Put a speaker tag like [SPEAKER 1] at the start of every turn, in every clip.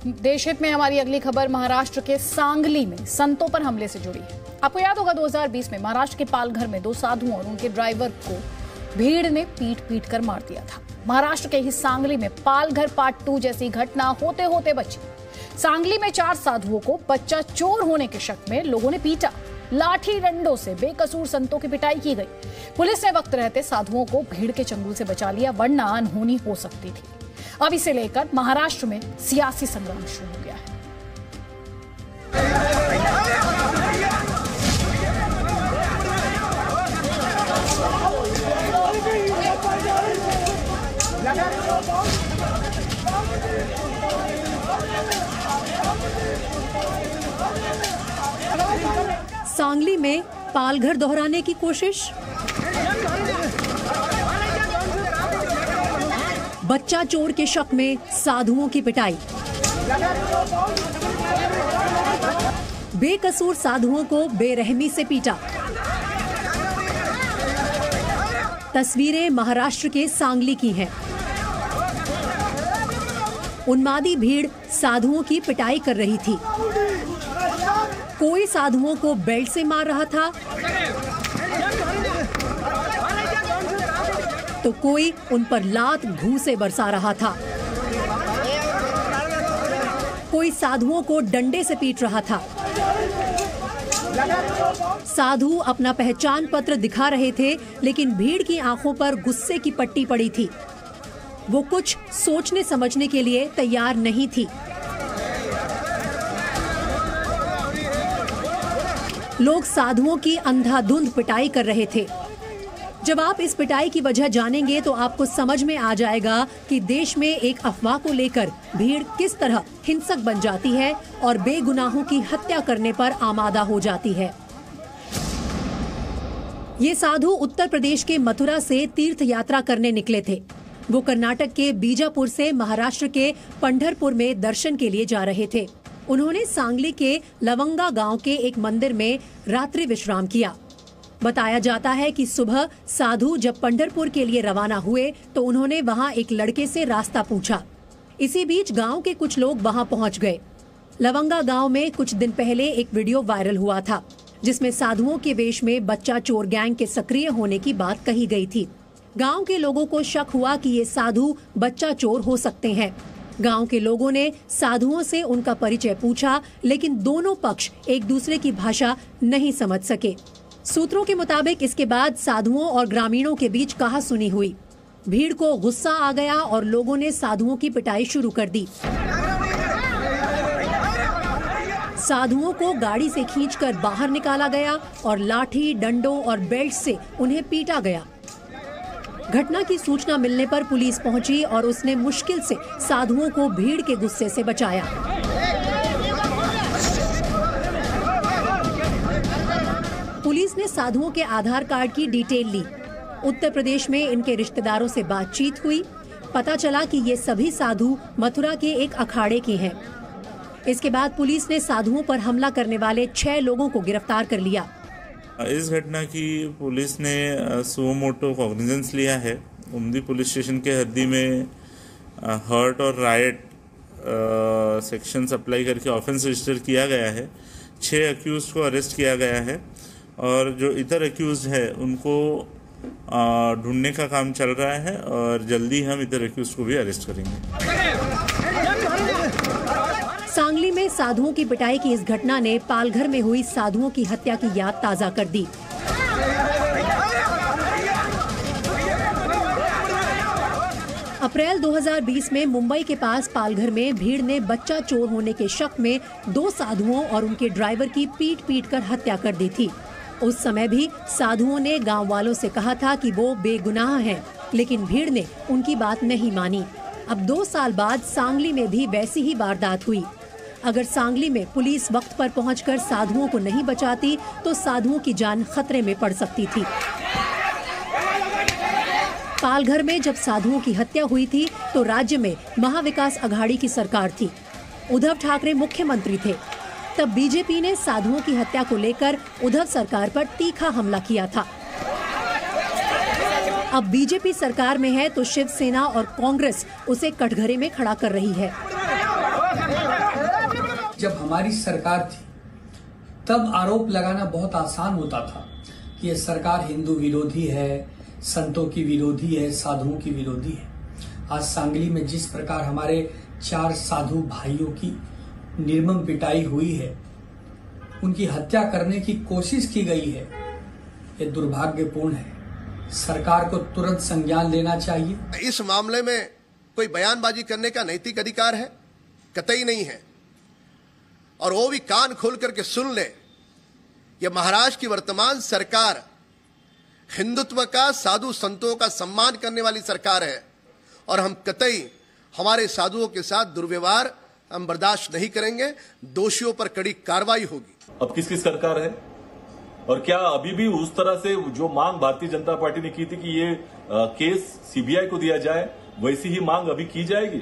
[SPEAKER 1] देश हित में हमारी अगली खबर महाराष्ट्र के सांगली में संतों पर हमले से जुड़ी है। आपको याद होगा 2020 में महाराष्ट्र के पालघर में 2 साधुओं और उनके ड्राइवर को भीड़ ने पीट कर मार दिया था। महाराष्ट्र के ही सांगली में पालघर पार्ट 2 जैसी घटना होते होते बची। सांगली में 4 साधुओं को बच्चा चोर होने के शक में लोगों ने पीटा। लाठी डंडों से बेकसूर संतों की पिटाई की गई। पुलिस ने वक्त रहते साधुओं को भीड़ के चंगुल से बचा लिया, वरना अनहोनी हो सकती थी। अब इसे लेकर महाराष्ट्र में सियासी संग्राम शुरू हो गया है।
[SPEAKER 2] सांगली में पालघर दोहराने की कोशिश। बच्चा चोर के शक में साधुओं की पिटाई। बेकसूर साधुओं को बेरहमी से पीटा। तस्वीरें महाराष्ट्र के सांगली की हैं। उन्मादी भीड़ साधुओं की पिटाई कर रही थी। कोई साधुओं को बेल्ट से मार रहा था तो कोई उन पर लात घूंसे बरसा रहा था। कोई साधुओं को डंडे से पीट रहा था। साधु अपना पहचान पत्र दिखा रहे थे, लेकिन भीड़ की आंखों पर गुस्से की पट्टी पड़ी थी। वो कुछ सोचने समझने के लिए तैयार नहीं थी। लोग साधुओं की अंधाधुंध पिटाई कर रहे थे। जब आप इस पिटाई की वजह जानेंगे तो आपको समझ में आ जाएगा कि देश में एक अफवाह को लेकर भीड़ किस तरह हिंसक बन जाती है और बेगुनाहों की हत्या करने पर आमादा हो जाती है। ये साधु उत्तर प्रदेश के मथुरा से तीर्थ यात्रा करने निकले थे। वो कर्नाटक के बीजापुर से महाराष्ट्र के पंढरपुर में दर्शन के लिए जा रहे थे। उन्होंने सांगली के लवंगा गांव के एक मंदिर में रात्रि विश्राम किया। बताया जाता है कि सुबह साधु जब पंढरपुर के लिए रवाना हुए तो उन्होंने वहां एक लड़के से रास्ता पूछा। इसी बीच गांव के कुछ लोग वहां पहुंच गए। लवंगा गांव में कुछ दिन पहले एक वीडियो वायरल हुआ था, जिसमें साधुओं के वेश में बच्चा चोर गैंग के सक्रिय होने की बात कही गई थी। गांव के लोगों को शक हुआ कि ये साधु बच्चा चोर हो सकते हैं। गांव के लोगों ने साधुओं से उनका परिचय पूछा, लेकिन दोनों पक्ष एक दूसरे की भाषा नहीं समझ सके। सूत्रों के मुताबिक इसके बाद साधुओं और ग्रामीणों के बीच कहासुनी हुई। भीड़ को गुस्सा आ गया और लोगों ने साधुओं की पिटाई शुरू कर दी। साधुओं को गाड़ी से खींचकर बाहर निकाला गया और लाठी, डंडों और बेल्ट से उन्हें पीटा गया। घटना की सूचना मिलने पर पुलिस पहुंची और उसने मुश्किल से साधुओं को भीड़ के गुस्से से बचाया। पुलिस ने साधुओं के आधार कार्ड की डिटेल ली। उत्तर प्रदेश में इनके रिश्तेदारों से बातचीत हुई। पता चला कि ये सभी साधु मथुरा के एक अखाड़े के हैं। इसके बाद पुलिस ने साधुओं पर हमला करने वाले 6 लोगों को गिरफ्तार कर लिया।
[SPEAKER 3] इस घटना की पुलिस ने सुओ मोटो कॉग्निजेंस लिया है। उमदी पुलिस स्टेशन के हद्दी में हर्ट और राइट सेक्शंस अप्लाई करके ऑफेंस रजिस्टर किया गया है। 6 अक्यूज को अरेस्ट किया गया है और जो इतर अक्यूज है उनको ढूंढने का काम चल रहा है और जल्दी हम इतर अक्यूज को भी अरेस्ट करेंगे।
[SPEAKER 2] सांगली में साधुओं की पिटाई की इस घटना ने पालघर में हुई साधुओं की हत्या की याद ताजा कर दी। अप्रैल 2020 में मुंबई के पास पालघर में भीड़ ने बच्चा चोर होने के शक में 2 साधुओं और उनके ड्राइवर की पीट कर हत्या कर दी थी। उस समय भी साधुओं ने गांव वालों से कहा था कि वो बेगुनाह हैं, लेकिन भीड़ ने उनकी बात नहीं मानी। अब 2 साल बाद सांगली में भी वैसी ही वारदात हुई। अगर सांगली में पुलिस वक्त पर पहुंचकर साधुओं को नहीं बचाती तो साधुओं की जान खतरे में पड़ सकती थी। पालघर में जब साधुओं की हत्या हुई थी तो राज्य में महाविकास अघाड़ी की सरकार थी। उद्धव ठाकरे मुख्यमंत्री थे। तब बीजेपी ने साधुओं की हत्या को लेकर उद्धव सरकार पर तीखा हमला किया था। अब बीजेपी सरकार में है तो शिवसेना और कांग्रेस उसे कटघरे में खड़ा कर रही है।
[SPEAKER 4] जब हमारी सरकार थी तब आरोप लगाना बहुत आसान होता था कि ये सरकार हिंदू विरोधी है, संतों की विरोधी है, साधुओं की विरोधी है। आज सांगली में जिस प्रकार हमारे 4 साधु भाइयों की निर्मम पिटाई हुई है, उनकी हत्या करने की कोशिश की गई है, ये दुर्भाग्यपूर्ण है। सरकार को तुरंत संज्ञान लेना चाहिए।
[SPEAKER 5] इस मामले में कोई बयानबाजी करने का नैतिक अधिकार है? कतई नहीं है। और वो भी कान खोल करके सुन ले, ये महाराष्ट्र की वर्तमान सरकार हिंदुत्व का, साधु संतों का सम्मान करने वाली सरकार है और हम कतई हमारे साधुओं के साथ दुर्व्यवहार हम बर्दाश्त नहीं करेंगे। दोषियों पर कड़ी कार्रवाई होगी।
[SPEAKER 6] अब किसकी सरकार है और क्या अभी भी उस तरह से जो मांग भारतीय जनता पार्टी ने की थी कि ये केस सीबीआई को दिया जाए, वैसी ही मांग अभी की जाएगी?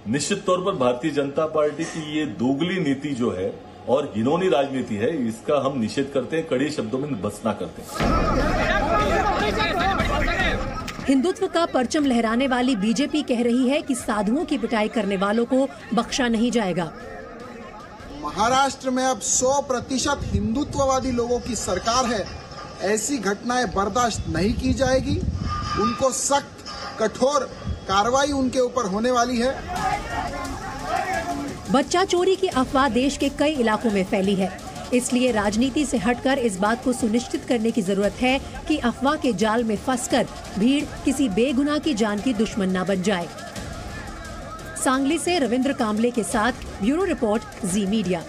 [SPEAKER 6] निश्चित तौर पर भारतीय जनता पार्टी की ये दोगली नीति जो है और घिनौनी राजनीति है, इसका हम निषेध करते हैं, कड़े शब्दों में भर्त्सना करते हैं।
[SPEAKER 2] हिंदुत्व का परचम लहराने वाली बीजेपी कह रही है कि साधुओं की पिटाई करने वालों को बख्शा नहीं जाएगा।
[SPEAKER 7] महाराष्ट्र में अब 100% हिंदुत्ववादी लोगों की सरकार है। ऐसी घटनाएं बर्दाश्त नहीं की जाएगी। उनको सख्त कठोर कार्रवाई उनके ऊपर होने वाली है।
[SPEAKER 2] बच्चा चोरी की अफवाह देश के कई इलाकों में फैली है, इसलिए राजनीति से हटकर इस बात को सुनिश्चित करने की जरूरत है कि अफवाह के जाल में फंसकर भीड़ किसी बेगुनाह की जान की दुश्मन न बन जाए। सांगली से रविंद्र कांबले के साथ ब्यूरो रिपोर्ट, जी मीडिया।